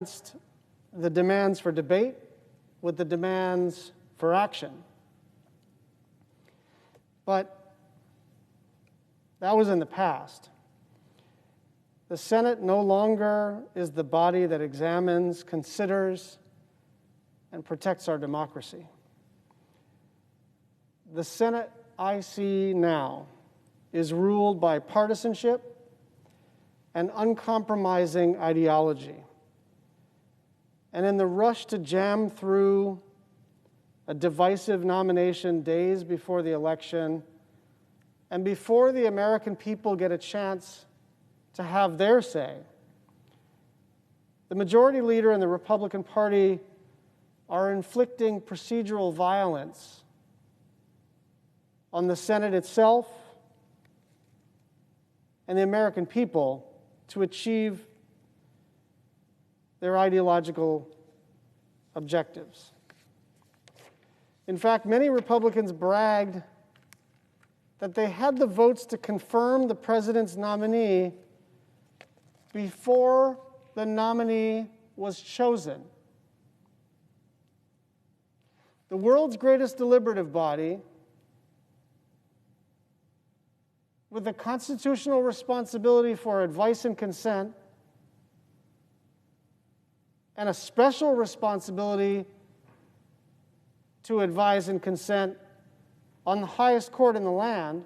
the demands for debate with the demands for action. But that was in the past. The Senate no longer is the body that examines, considers, and protects our democracy. The Senate I see now is ruled by partisanship and uncompromising ideology. And in the rush to jam through a divisive nomination days before the election, and before the American people get a chance to have their say, the majority leader and the Republican Party are inflicting procedural violence on the Senate itself and the American people to achieve their ideological objectives. In fact, many Republicans bragged that they had the votes to confirm the president's nominee before the nominee was chosen. The world's greatest deliberative body, with the constitutional responsibility for advice and consent, and a special responsibility to advise and consent on the highest court in the land,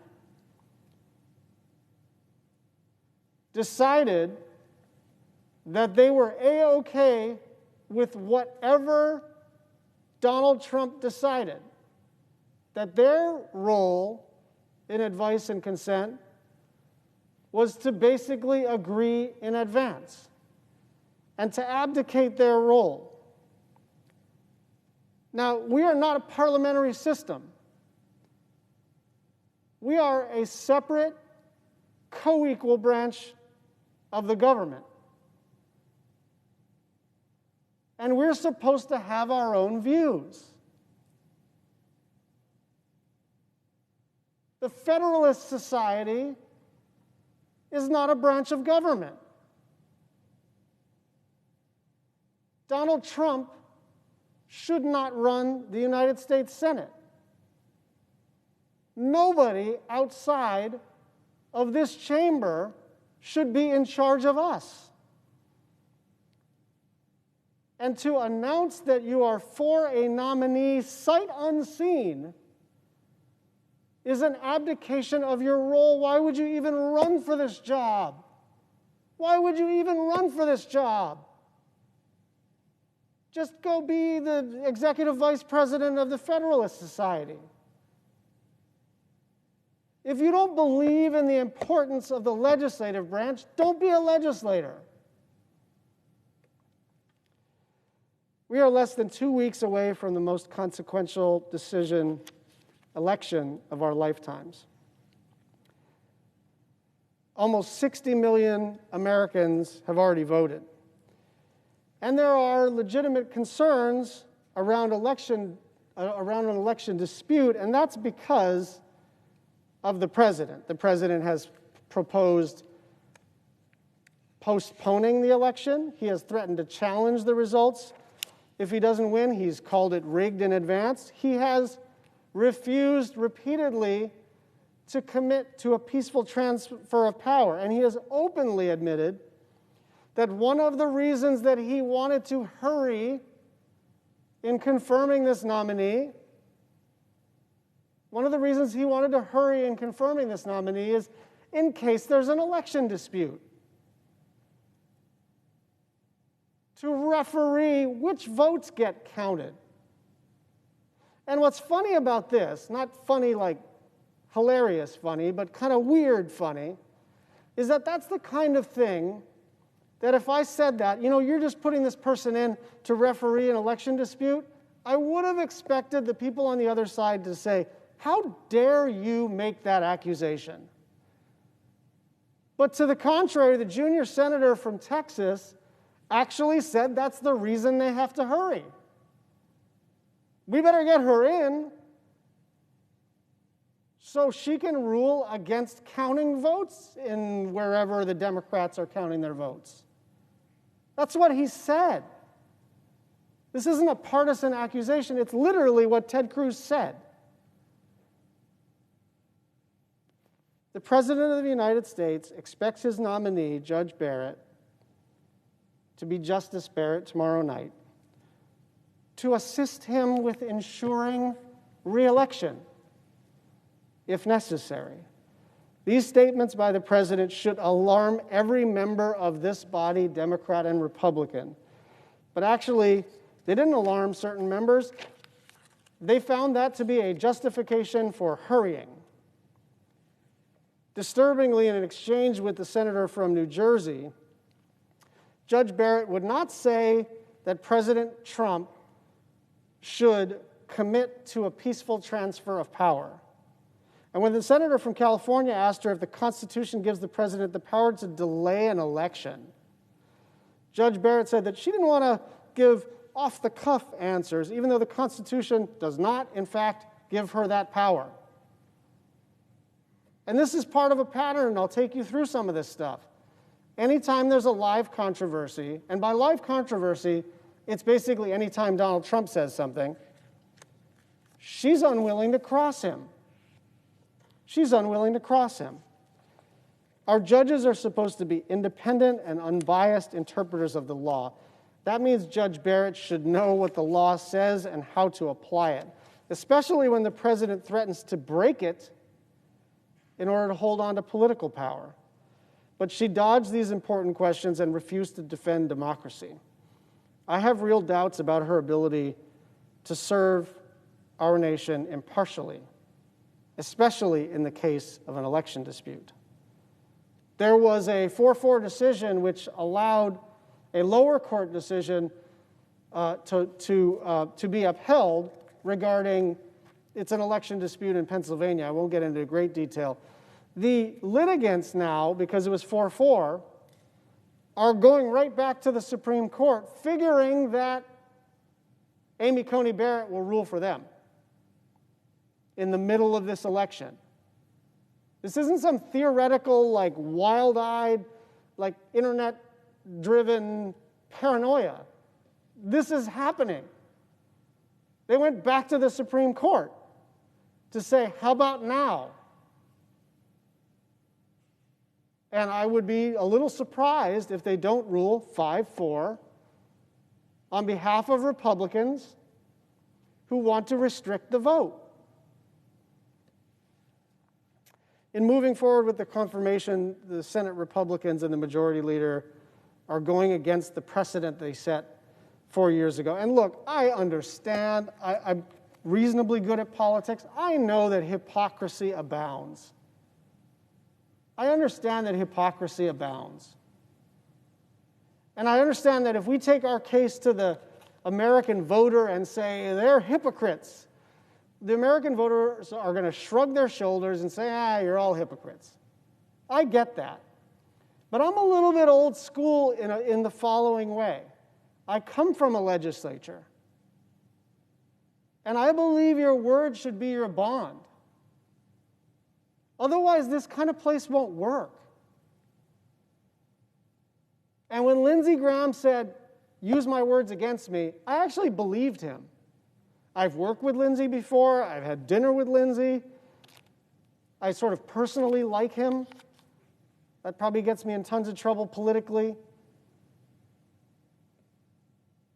decided that they were A-OK with whatever Donald Trump decided, that their role in advice and consent was to basically agree in advance and to abdicate their role. Now, we are not a parliamentary system. We are a separate, co-equal branch of the government. And we're supposed to have our own views. The Federalist Society is not a branch of government. Donald Trump should not run the United States Senate. Nobody outside of this chamber should be in charge of us. And to announce that you are for a nominee sight unseen is an abdication of your role. Why would you even run for this job? Why would you even run for this job? Just go be the executive vice president of the Federalist Society. If you don't believe in the importance of the legislative branch, don't be a legislator. We are less than 2 weeks away from the most consequential election of our lifetimes. Almost 60 million Americans have already voted. And there are legitimate concerns around an election dispute, and that's because of the president. The president has proposed postponing the election. He has threatened to challenge the results. If he doesn't win, he's called it rigged in advance. He has refused repeatedly to commit to a peaceful transfer of power, and he has openly admitted that one of the reasons that he wanted to hurry in confirming this nominee, is in case there's an election dispute, to referee which votes get counted. And what's funny about this, not funny like hilarious funny, but kind of weird funny, is that that's the kind of thing that if I said that, you're just putting this person in to referee an election dispute, I would have expected the people on the other side to say, how dare you make that accusation? But to the contrary, the junior senator from Texas actually said that's the reason they have to hurry. We better get her in so she can rule against counting votes in wherever the Democrats are counting their votes. That's what he said. This isn't a partisan accusation. It's literally what Ted Cruz said. The President of the United States expects his nominee, Judge Barrett, to be Justice Barrett tomorrow night, to assist him with ensuring re-election, if necessary. These statements by the President should alarm every member of this body, Democrat and Republican. But actually, they didn't alarm certain members. They found that to be a justification for hurrying. Disturbingly, in an exchange with the senator from New Jersey, Judge Barrett would not say that President Trump should commit to a peaceful transfer of power. And when the senator from California asked her if the Constitution gives the president the power to delay an election, Judge Barrett said that she didn't want to give off-the-cuff answers, even though the Constitution does not, in fact, give her that power. And this is part of a pattern, and I'll take you through some of this stuff. Anytime there's a live controversy, and by live controversy, it's basically anytime Donald Trump says something, she's unwilling to cross him. She's unwilling to cross him. Our judges are supposed to be independent and unbiased interpreters of the law. That means Judge Barrett should know what the law says and how to apply it, especially when the president threatens to break it in order to hold on to political power. But she dodged these important questions and refused to defend democracy. I have real doubts about her ability to serve our nation impartially, especially in the case of an election dispute. There was a 4-4 decision which allowed a lower court decision to be upheld regarding it's an election dispute in Pennsylvania. I won't get into great detail. The litigants now, because it was 4-4, are going right back to the Supreme Court, figuring that Amy Coney Barrett will rule for them in the middle of this election. This isn't some theoretical, like wild-eyed, like internet-driven paranoia. This is happening. They went back to the Supreme Court to say, how about now? And I would be a little surprised if they don't rule 5-4 on behalf of Republicans who want to restrict the vote. In moving forward with the confirmation, the Senate Republicans and the majority leader are going against the precedent they set 4 years ago. And look, I understand. I'm reasonably good at politics. I know that hypocrisy abounds. I understand that hypocrisy abounds. And I understand that if we take our case to the American voter and say they're hypocrites, the American voters are going to shrug their shoulders and say, you're all hypocrites. I get that. But I'm a little bit old school in the following way. I come from a legislature. And I believe your word should be your bond. Otherwise, this kind of place won't work. And when Lindsey Graham said, use my words against me, I actually believed him. I've worked with Lindsey before. I've had dinner with Lindsey. I sort of personally like him. That probably gets me in tons of trouble politically.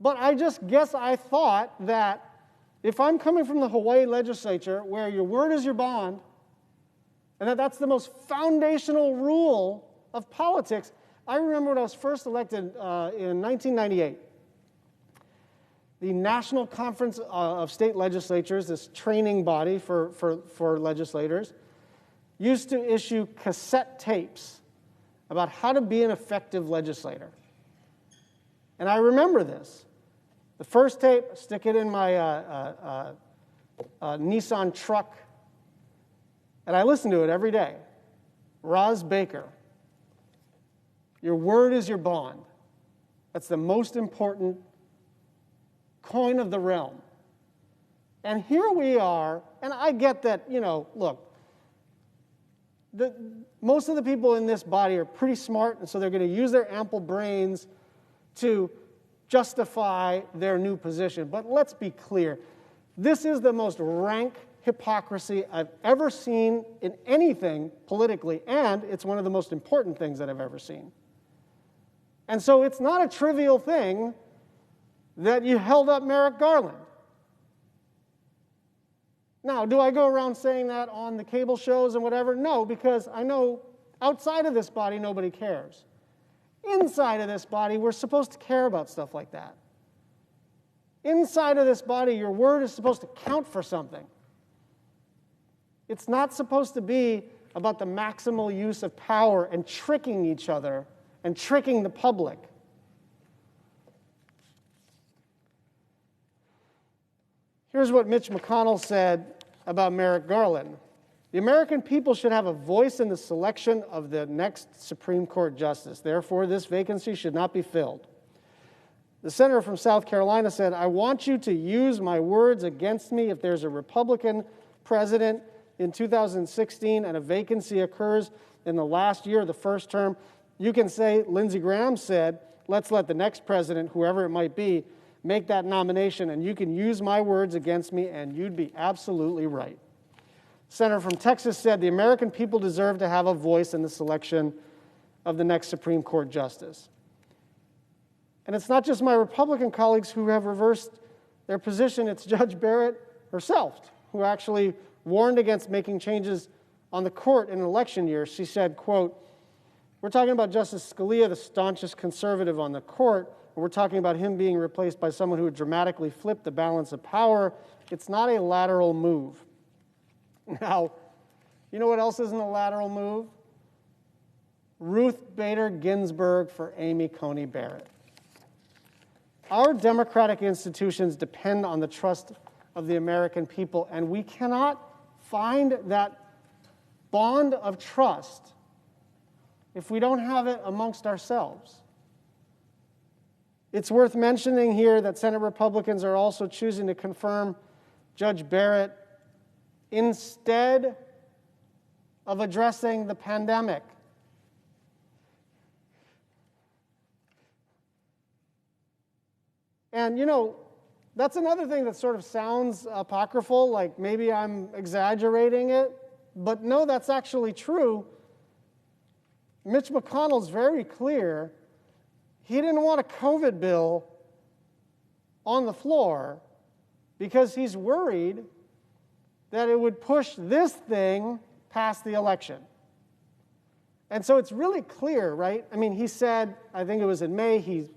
But I just guess I thought that if I'm coming from the Hawaii legislature where your word is your bond, and that's the most foundational rule of politics. I remember when I was first elected in 1998. The National Conference of State Legislatures, this training body for legislators, used to issue cassette tapes about how to be an effective legislator. And I remember this. The first tape, stick it in my Nissan truck, and I listen to it every day. Roz Baker, your word is your bond. That's the most important coin of the realm. And here we are, and I get that, look, most of the people in this body are pretty smart, and so they're going to use their ample brains to justify their new position. But let's be clear. This is the most rank hypocrisy I've ever seen in anything politically, and it's one of the most important things that I've ever seen. And so it's not a trivial thing that you held up Merrick Garland. Now, do I go around saying that on the cable shows and whatever? No, because I know outside of this body, nobody cares. Inside of this body, we're supposed to care about stuff like that. Inside of this body, your word is supposed to count for something. It's not supposed to be about the maximal use of power and tricking each other and tricking the public. Here's what Mitch McConnell said about Merrick Garland. The American people should have a voice in the selection of the next Supreme Court justice. Therefore, this vacancy should not be filled. The senator from South Carolina said, I want you to use my words against me if there's a Republican president in 2016 and a vacancy occurs in the last year of the first term. You can say, Lindsey Graham said, let's let the next president, whoever it might be, make that nomination, and you can use my words against me, and you'd be absolutely right. Senator from Texas said, the American people deserve to have a voice in the selection of the next Supreme Court justice. And it's not just my Republican colleagues who have reversed their position, it's Judge Barrett herself, who actually warned against making changes on the court in an election year. She said, quote, we're talking about Justice Scalia, the staunchest conservative on the court, and we're talking about him being replaced by someone who would dramatically flip the balance of power. It's not a lateral move. Now, you know what else isn't a lateral move? Ruth Bader Ginsburg for Amy Coney Barrett. Our democratic institutions depend on the trust of the American people, and we cannot find that bond of trust if we don't have it amongst ourselves. It's worth mentioning here that Senate Republicans are also choosing to confirm Judge Barrett instead of addressing the pandemic. And, you know, that's another thing that sort of sounds apocryphal, like maybe I'm exaggerating it, but no, that's actually true. Mitch McConnell's very clear. He didn't want a COVID bill on the floor because he's worried that it would push this thing past the election. And so it's really clear, right? I mean, he said, I think it was in May, he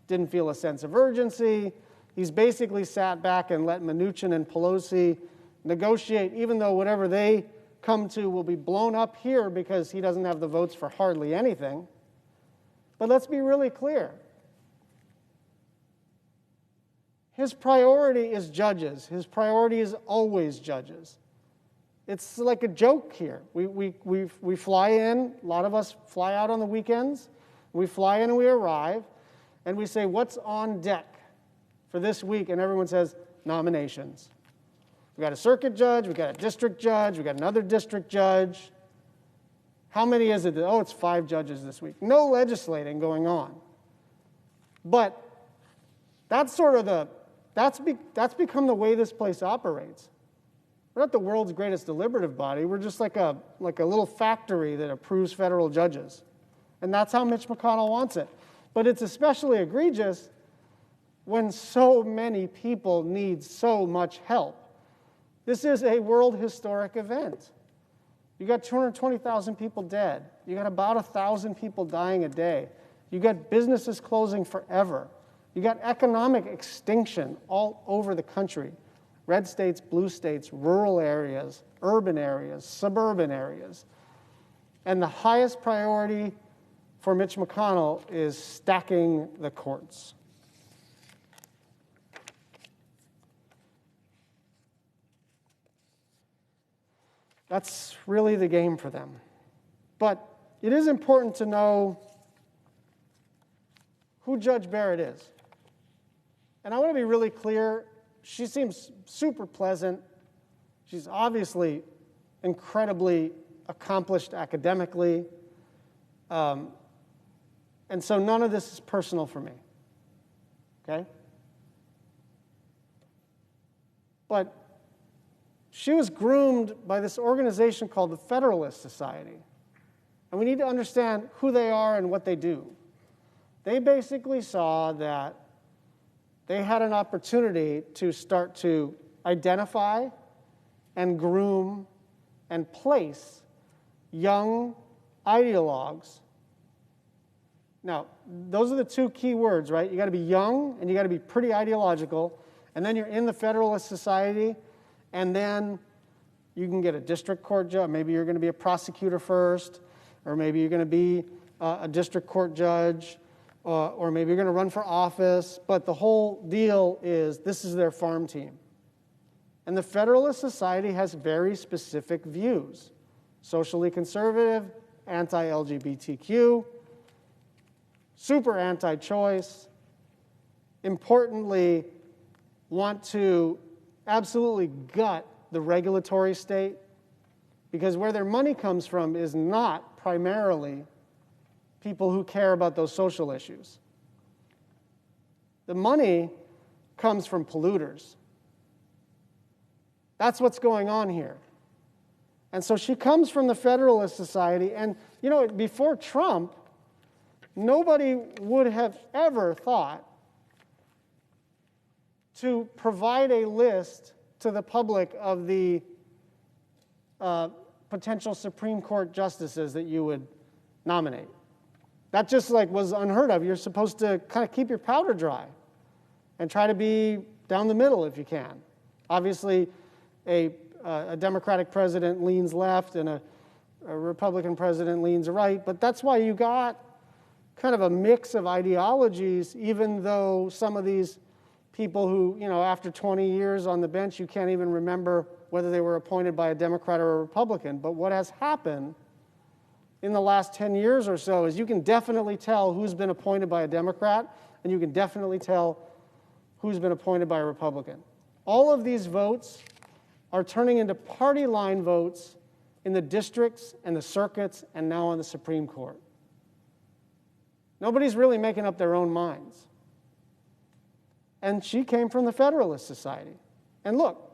didn't feel a sense of urgency. He's basically sat back and let Mnuchin and Pelosi negotiate, even though whatever they come to will be blown up here because he doesn't have the votes for hardly anything. But let's be really clear. His priority is judges. His priority is always judges. It's like a joke here. We fly in, a lot of us fly out on the weekends. We fly in and we arrive, and we say, what's on deck for this week? And everyone says, nominations. We got a circuit judge, we got a district judge, we got another district judge. How many is it? Oh, it's 5 judges this week. No legislating going on. But that's sort of that's become the way this place operates. We're not the world's greatest deliberative body. We're just like a little factory that approves federal judges. And that's how Mitch McConnell wants it. But it's especially egregious when so many people need so much help. This is a world historic event. You got 220,000 people dead. You got about 1,000 people dying a day. You got businesses closing forever. You got economic extinction all over the country. Red states, blue states, rural areas, urban areas, suburban areas. And the highest priority for Mitch McConnell is stacking the courts. That's really the game for them. But it is important to know who Judge Barrett is. And I want to be really clear. She seems super pleasant. She's obviously incredibly accomplished academically. And so none of this is personal for me. okay? But she was groomed by this organization called the Federalist Society. And we need to understand who they are and what they do. They basically saw that they had an opportunity to start to identify and groom and place young ideologues. Now, those are the two key words, right? You got to be young and you got to be pretty ideological, and then you're in the Federalist Society, and then you can get a district court judge. Maybe you're going to be a prosecutor first, or maybe you're going to be a district court judge, or maybe you're going to run for office. But the whole deal is this is their farm team. And the Federalist Society has very specific views. Socially conservative, anti-LGBTQ, super anti-choice, importantly, want to absolutely gut the regulatory state, because where their money comes from is not primarily people who care about those social issues. The money comes from polluters. That's what's going on here. And so she comes from the Federalist Society, and you know, before Trump, nobody would have ever thought to provide a list to the public of the potential Supreme Court justices that you would nominate. That just was unheard of. You're supposed to kind of keep your powder dry and try to be down the middle if you can. Obviously, a Democratic president leans left and a Republican president leans right, but that's why you got kind of a mix of ideologies, even though some of these people who, after 20 years on the bench, you can't even remember whether they were appointed by a Democrat or a Republican. But what has happened in the last 10 years or so is you can definitely tell who's been appointed by a Democrat, and you can definitely tell who's been appointed by a Republican. All of these votes are turning into party line votes in the districts and the circuits and now on the Supreme Court. Nobody's really making up their own minds. And she came from the Federalist Society. And look,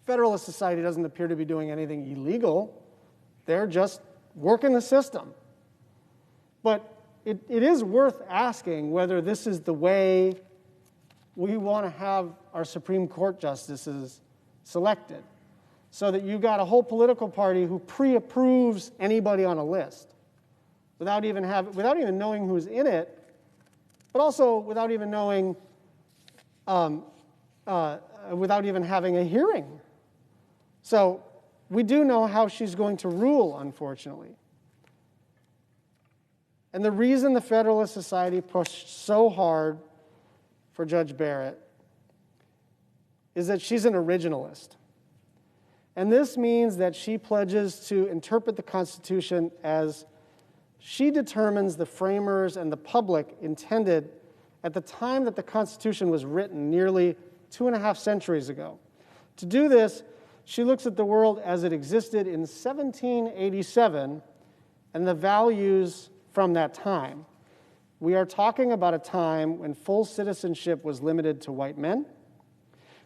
Federalist Society doesn't appear to be doing anything illegal. They're just working the system. But it is worth asking whether this is the way we want to have our Supreme Court justices selected, so that you've got a whole political party who pre-approves anybody on a list without even knowing who's in it, but also without even knowing, without even having a hearing. So we do know how she's going to rule, unfortunately. And the reason the Federalist Society pushed so hard for Judge Barrett is that she's an originalist. And this means that she pledges to interpret the Constitution as she determines the framers and the public intended at the time that the Constitution was written, nearly 2.5 centuries ago. To do this, she looks at the world as it existed in 1787 and the values from that time. We are talking about a time when full citizenship was limited to white men,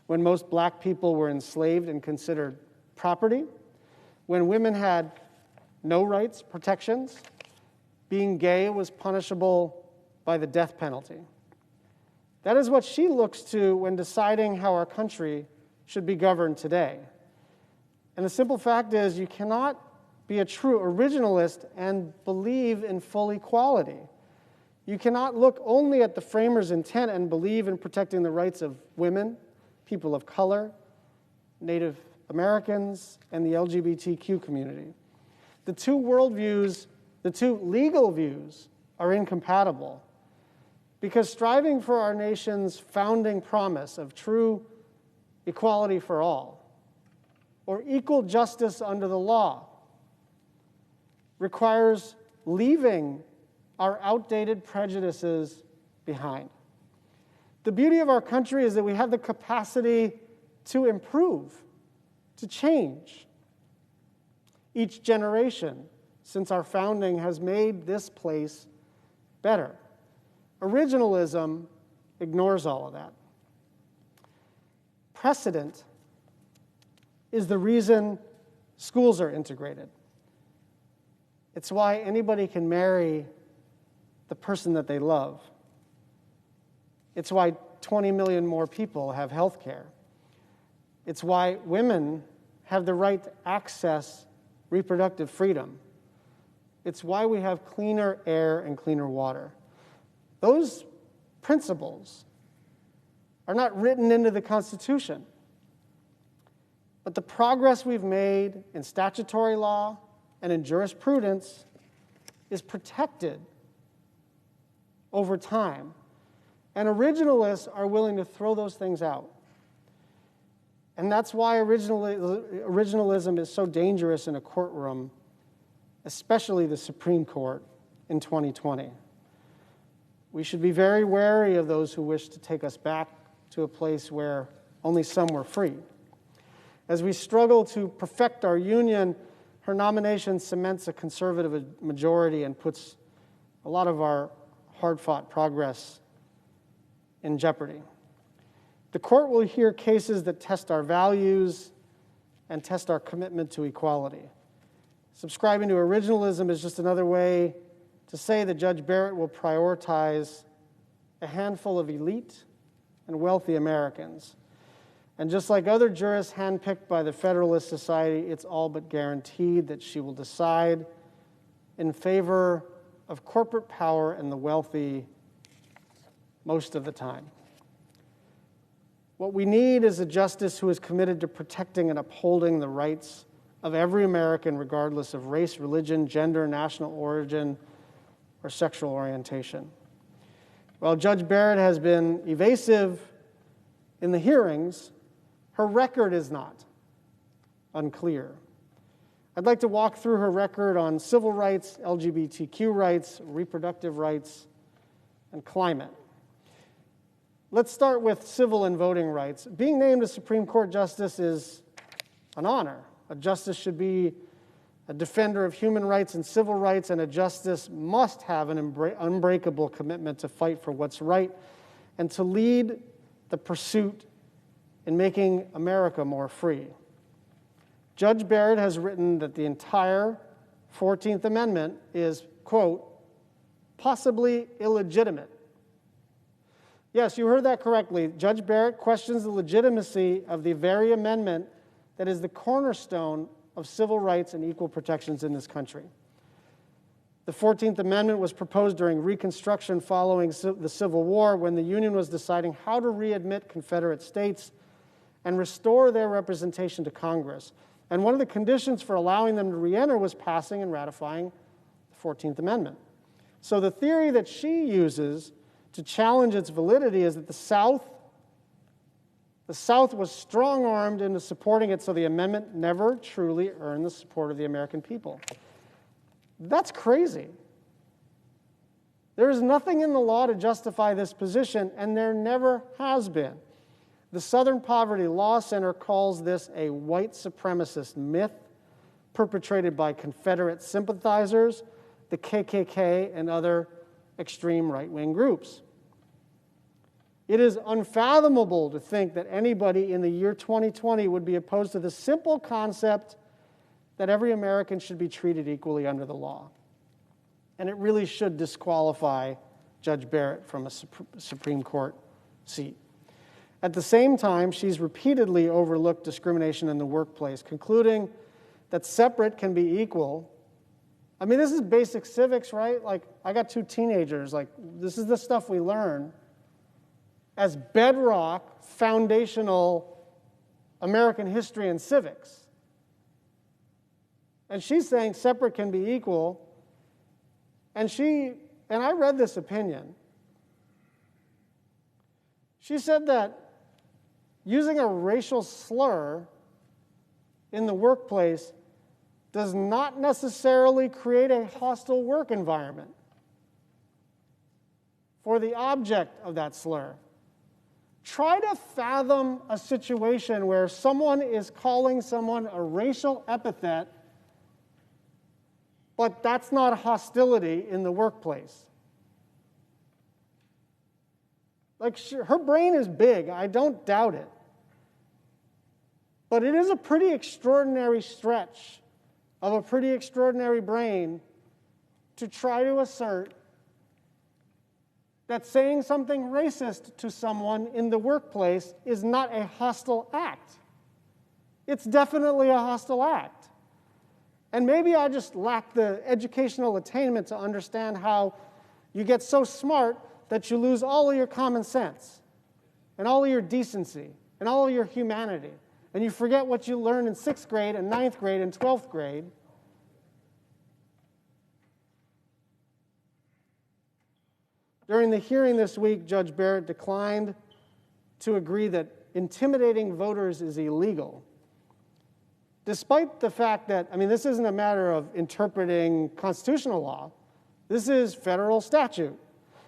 when most black people were enslaved and considered property, when women had no rights, protections, being gay was punishable by the death penalty. That is what she looks to when deciding how our country should be governed today. And the simple fact is, you cannot be a true originalist and believe in full equality. You cannot look only at the framers' intent and believe in protecting the rights of women, people of color, Native Americans, and the LGBTQ community. The two worldviews, the two legal views, are incompatible, because striving for our nation's founding promise of true equality for all, or equal justice under the law, requires leaving our outdated prejudices behind. The beauty of our country is that we have the capacity to improve, to change. Each generation since our founding has made this place better. Originalism ignores all of that. Precedent is the reason schools are integrated. It's why anybody can marry the person that they love. It's why 20 million more people have health care. It's why women have the right to access reproductive freedom. It's why we have cleaner air and cleaner water. Those principles are not written into the Constitution. But the progress we've made in statutory law and in jurisprudence is protected over time. And originalists are willing to throw those things out. And that's why originalism is so dangerous in a courtroom, especially the Supreme Court in 2020. We should be very wary of those who wish to take us back to a place where only some were free. As we struggle to perfect our union, her nomination cements a conservative majority and puts a lot of our hard-fought progress in jeopardy. The court will hear cases that test our values and test our commitment to equality. Subscribing to originalism is just another way to say that Judge Barrett will prioritize a handful of elite and wealthy Americans. And just like other jurists handpicked by the Federalist Society, it's all but guaranteed that she will decide in favor of corporate power and the wealthy most of the time. What we need is a justice who is committed to protecting and upholding the rights of every American, regardless of race, religion, gender, national origin, or sexual orientation. While Judge Barrett has been evasive in the hearings, her record is not unclear. I'd like to walk through her record on civil rights, LGBTQ rights, reproductive rights, and climate. Let's start with civil and voting rights. Being named a Supreme Court justice is an honor. A justice should be a defender of human rights and civil rights, and a justice must have an unbreakable commitment to fight for what's right and to lead the pursuit in making America more free. Judge Barrett has written that the entire 14th Amendment is, quote, possibly illegitimate. Yes, you heard that correctly. Judge Barrett questions the legitimacy of the very amendment that is the cornerstone of civil rights and equal protections in this country. The 14th Amendment was proposed during Reconstruction following the Civil War, when the Union was deciding how to readmit Confederate states and restore their representation to Congress. And one of the conditions for allowing them to reenter was passing and ratifying the 14th Amendment. So the theory that she uses to challenge its validity is that the South was strong-armed into supporting it, so the amendment never truly earned the support of the American people. That's crazy. There is nothing in the law to justify this position, and there never has been. The Southern Poverty Law Center calls this a white supremacist myth perpetrated by Confederate sympathizers, the KKK, and other extreme right-wing groups. It is unfathomable to think that anybody in the year 2020 would be opposed to the simple concept that every American should be treated equally under the law. And it really should disqualify Judge Barrett from a Supreme Court seat. At the same time, she's repeatedly overlooked discrimination in the workplace, concluding that separate can be equal. I mean, this is basic civics, right? Like, I got two teenagers. Like, this is the stuff we learn as bedrock, foundational American history and civics. And she's saying separate can be equal. And I read this opinion. She said that using a racial slur in the workplace does not necessarily create a hostile work environment for the object of that slur. Try to fathom a situation where someone is calling someone a racial epithet, but that's not hostility in the workplace. Like, her brain is big, I don't doubt it. But it is a pretty extraordinary stretch of a pretty extraordinary brain to try to assert that saying something racist to someone in the workplace is not a hostile act. It's definitely a hostile act. And maybe I just lack the educational attainment to understand how you get so smart that you lose all of your common sense and all of your decency and all of your humanity. And you forget what you learned in 6th grade and 9th grade and 12th grade. During the hearing this week, Judge Barrett declined to agree that intimidating voters is illegal, despite the fact that, this isn't a matter of interpreting constitutional law. This is federal statute.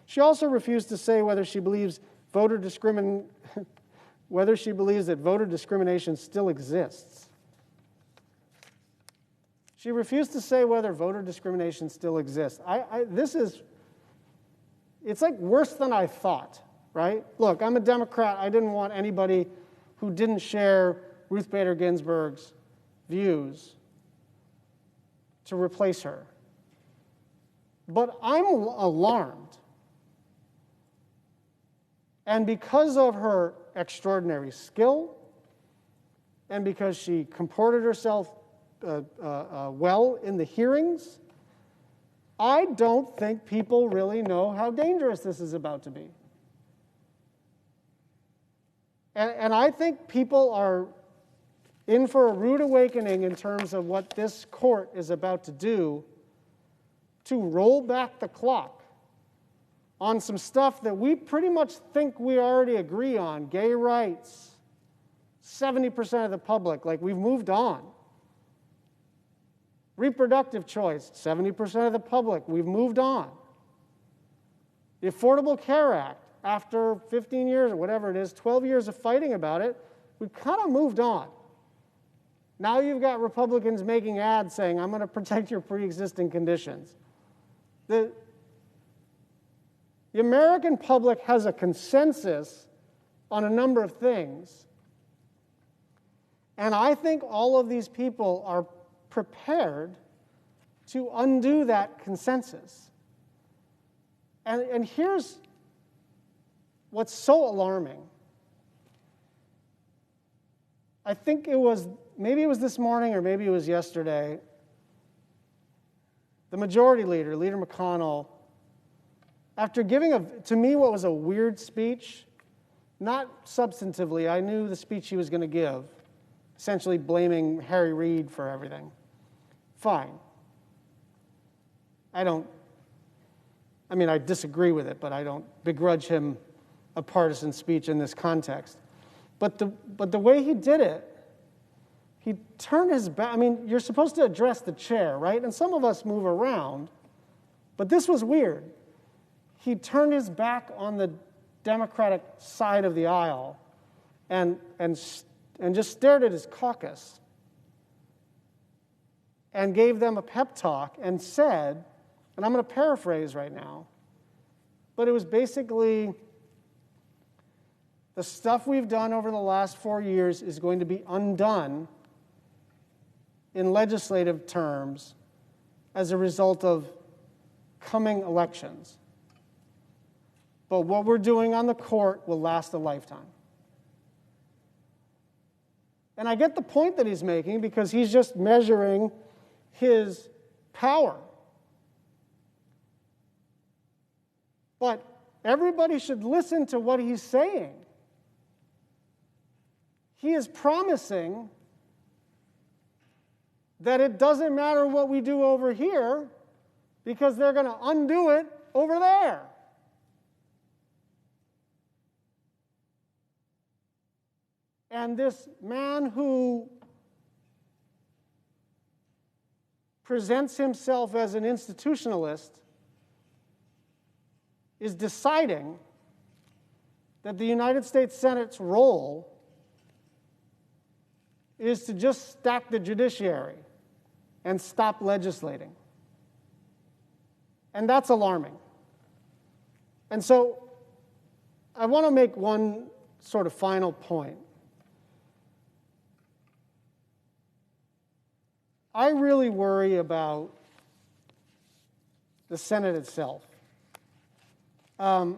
She also refused to say whether she believes that voter discrimination still exists. She refused to say whether voter discrimination still exists. It's like worse than I thought, right? Look, I'm a Democrat. I didn't want anybody who didn't share Ruth Bader Ginsburg's views to replace her. But I'm alarmed. And because of her extraordinary skill, and because she comported herself well in the hearings, I don't think people really know how dangerous this is about to be. And I think people are in for a rude awakening in terms of what this court is about to do to roll back the clock on some stuff that we pretty much think we already agree on. Gay rights, 70% of the public, like we've moved on. Reproductive choice, 70% of the public, we've moved on. The Affordable Care Act, after 15 years or whatever it is, 12 years of fighting about it, we've kind of moved on. Now you've got Republicans making ads saying, I'm going to protect your pre-existing conditions. The American public has a consensus on a number of things. And I think all of these people are prepared to undo that consensus. And here's what's so alarming. I think maybe it was this morning or maybe it was yesterday, the majority leader, Leader McConnell, after giving, to me, what was a weird speech, not substantively, I knew the speech he was going to give, essentially blaming Harry Reid for everything. Fine. I disagree with it, but I don't begrudge him a partisan speech in this context. But the way he did it, he turned his back. You're supposed to address the chair, right? And some of us move around, but this was weird. He turned his back on the Democratic side of the aisle and just stared at his caucus and gave them a pep talk and said, and I'm going to paraphrase right now, but it was basically, the stuff we've done over the last 4 years is going to be undone in legislative terms as a result of coming elections. But what we're doing on the court will last a lifetime. And I get the point that he's making because he's just measuring his power. But everybody should listen to what he's saying. He is promising that it doesn't matter what we do over here because they're going to undo it over there. And this man who presents himself as an institutionalist is deciding that the United States Senate's role is to just stack the judiciary and stop legislating. And that's alarming. And so I want to make one sort of final point. I really worry about the Senate itself. I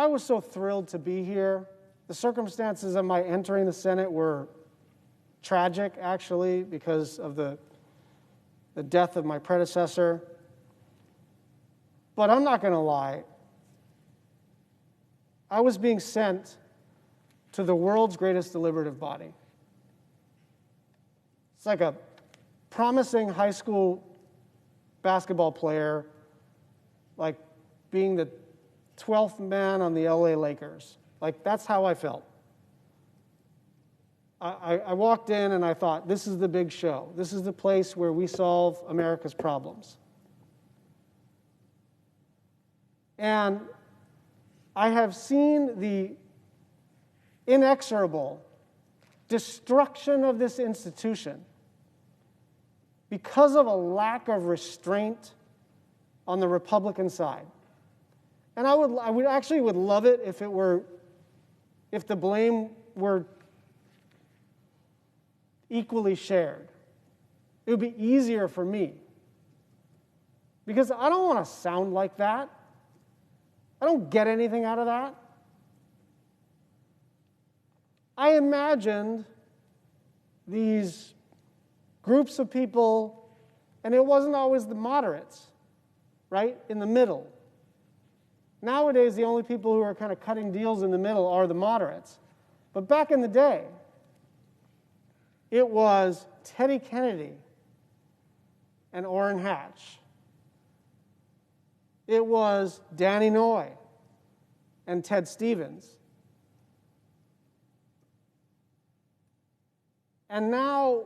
was so thrilled to be here. The circumstances of my entering the Senate were tragic, actually, because of the death of my predecessor. But I'm not going to lie. I was being sent to the world's greatest deliberative body. It's like a promising high school basketball player, like being the 12th man on the LA Lakers. Like, that's how I felt. I walked in and I thought, this is the big show. This is the place where we solve America's problems. And I have seen the inexorable destruction of this institution because of a lack of restraint on the Republican side. And I would actually love it if the blame were equally shared. It would be easier for me. Because I don't want to sound like that. I don't get anything out of that. I imagined these groups of people, and it wasn't always the moderates, right, in the middle. Nowadays, the only people who are kind of cutting deals in the middle are the moderates. But back in the day, it was Teddy Kennedy and Orrin Hatch. It was Danny Noy and Ted Stevens. And now,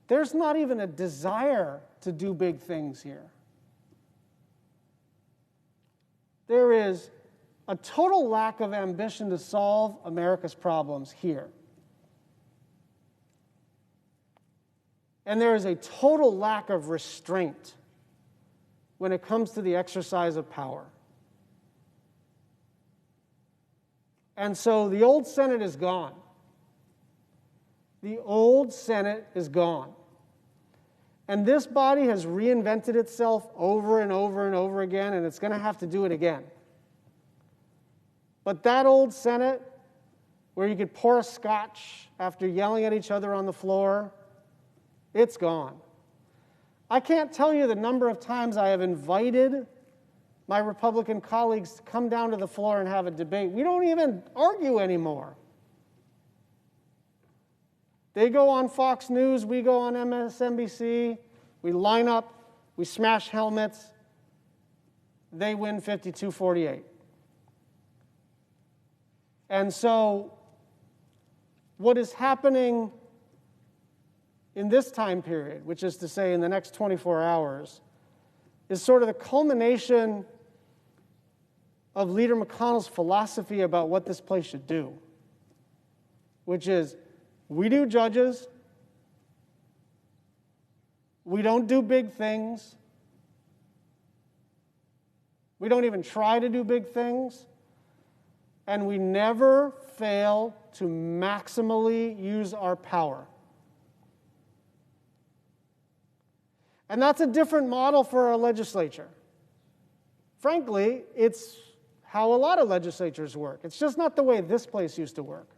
there's not even a desire to do big things here. There is a total lack of ambition to solve America's problems here. And there is a total lack of restraint when it comes to the exercise of power. And so the old Senate is gone. The old Senate is gone. And this body has reinvented itself over and over and over again, and it's going to have to do it again. But that old Senate, where you could pour a scotch after yelling at each other on the floor, it's gone. I can't tell you the number of times I have invited my Republican colleagues to come down to the floor and have a debate. We don't even argue anymore. They go on Fox News, we go on MSNBC, we line up, we smash helmets, they win 52-48. And so, what is happening in this time period, which is to say in the next 24 hours, is sort of the culmination of Leader McConnell's philosophy about what this place should do, which is, we do judges, we don't do big things, we don't even try to do big things, and we never fail to maximally use our power. And that's a different model for our legislature. Frankly, it's how a lot of legislatures work. It's just not the way this place used to work.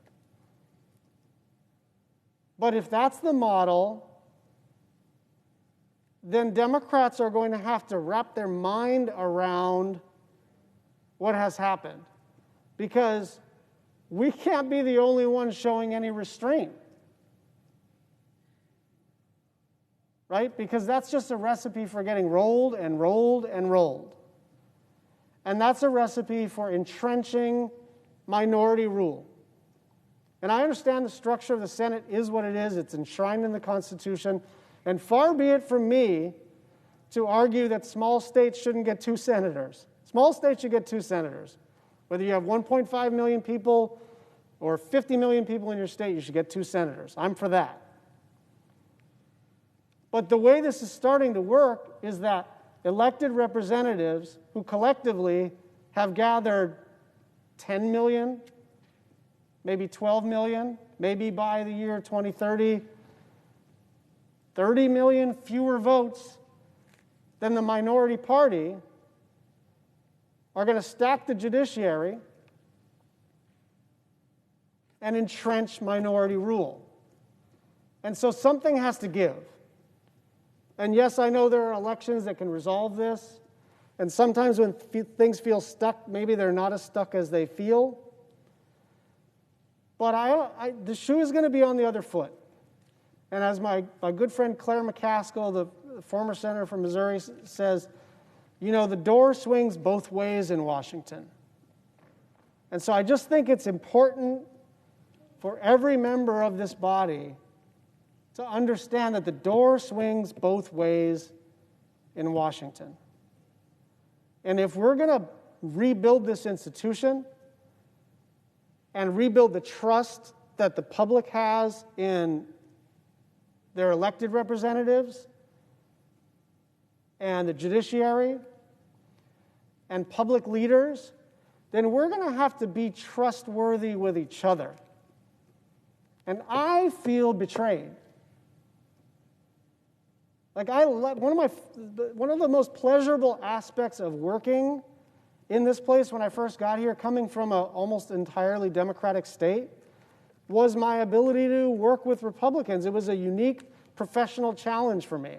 But if that's the model, then Democrats are going to have to wrap their mind around what has happened. Because we can't be the only ones showing any restraint. Right? Because that's just a recipe for getting rolled and rolled and rolled. And that's a recipe for entrenching minority rule. And I understand the structure of the Senate is what it is. It's enshrined in the Constitution. And far be it from me to argue that small states shouldn't get 2 senators. Small states should get 2 senators. Whether you have 1.5 million people or 50 million people in your state, you should get 2 senators. I'm for that. But the way this is starting to work is that elected representatives who collectively have gathered 10 million, maybe 12 million, maybe by the year 2030, 30 million fewer votes than the minority party, are going to stack the judiciary and entrench minority rule. And so something has to give. And yes, I know there are elections that can resolve this. And sometimes when things feel stuck, maybe they're not as stuck as they feel. But the shoe is going to be on the other foot. And as my good friend Claire McCaskill, the former senator from Missouri, says, you know, the door swings both ways in Washington. And so I just think it's important for every member of this body to understand that the door swings both ways in Washington. And if we're going to rebuild this institution and rebuild the trust that the public has in their elected representatives and the judiciary and public leaders, then we're going to have to be trustworthy with each other. And I feel betrayed. Like one of the most pleasurable aspects of working in this place when I first got here, coming from an almost entirely Democratic state, was my ability to work with Republicans. It was a unique professional challenge for me.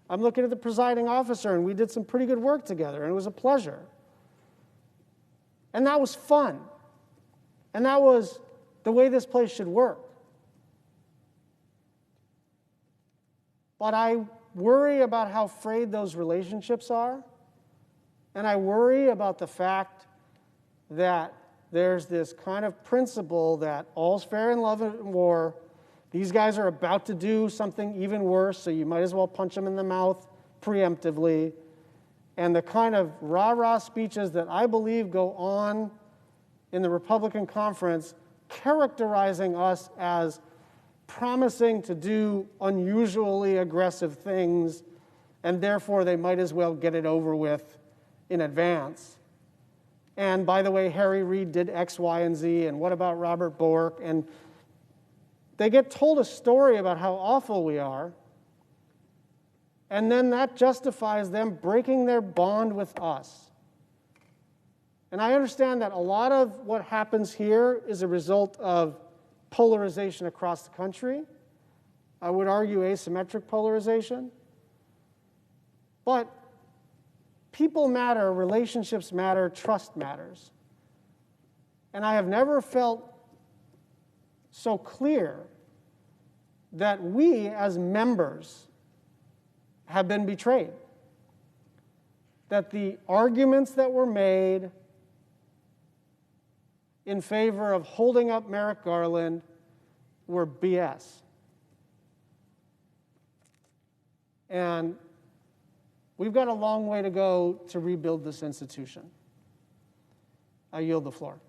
I'm looking at the presiding officer, and we did some pretty good work together, and it was a pleasure. And that was fun. And that was the way this place should work. But I worry about how frayed those relationships are, and I worry about the fact that there's this kind of principle that all's fair in love and war. These guys are about to do something even worse, so you might as well punch them in the mouth preemptively. And the kind of rah-rah speeches that I believe go on in the Republican conference characterizing us as promising to do unusually aggressive things, and therefore they might as well get it over with in advance. And by the way, Harry Reid did X, Y, and Z, and what about Robert Bork? And they get told a story about how awful we are, and then that justifies them breaking their bond with us. And I understand that a lot of what happens here is a result of polarization across the country. I would argue asymmetric polarization. But people matter, relationships matter, trust matters. And I have never felt so clear that we as members have been betrayed. That the arguments that were made in favor of holding up Merrick Garland were BS. And we've got a long way to go to rebuild this institution. I yield the floor.